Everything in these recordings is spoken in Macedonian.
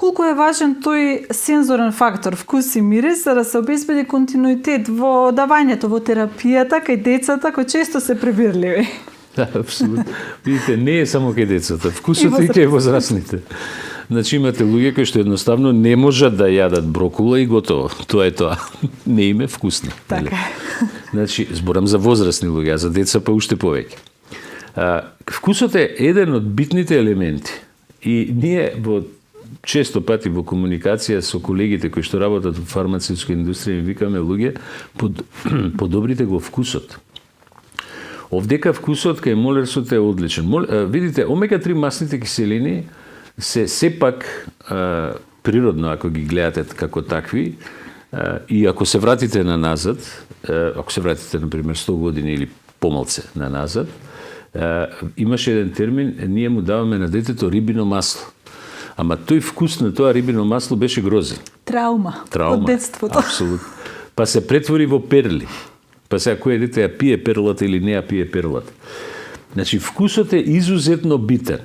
колку е важен тој сензорен фактор, вкус и мирис, за да се обезбеди континуитет во давањето, во терапијата, кај децата, кои често се пребирливи. Да, апсолутно. Видите, не е само кај децата, вкусот и кај возрастните. Значи имате луѓе кои што едноставно не можат да јадат брокула и готово. Тоа е тоа. Не им е вкусно. Така. Значи, зборам за возрастни луѓе, а за деца па уште повеќе. Вкусот е еден од битните елементи. И ние често пати во комуникација со колегите кои што работат во фармацевтска индустрија им викаме луѓе, подобрите го вкусот. Овдека вкусот кај молерсот е одличен. Видите, омега-3 масните киселини се сепак природно, ако ги гледате како такви, и ако се вратите на назад, ако се вратите, например, 100 години или помалце на назад, имаше еден термин, ние му даваме на детето рибино масло. Ама тој вкус на тоа рибино масло беше грозен. Травма. Од детството. Апсолутно. Па се претвори во перли. Па сега кој дете ја пие перлата или не ја пие перлата. Значи, вкусот е изузетно битен.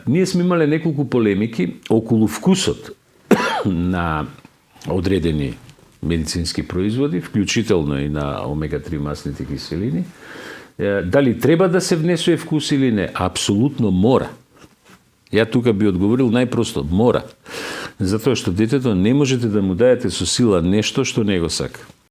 Ние сме имале неколку полемики околу вкусот на одредени медицински производи, вклучително и на омега-3 масните киселини. Дали треба да се внесува вкус или не? Апсолутно мора. Ја тука би одговорил најпросто, мора. Затоа што детето не можете да му дајете со сила нешто што не го сака.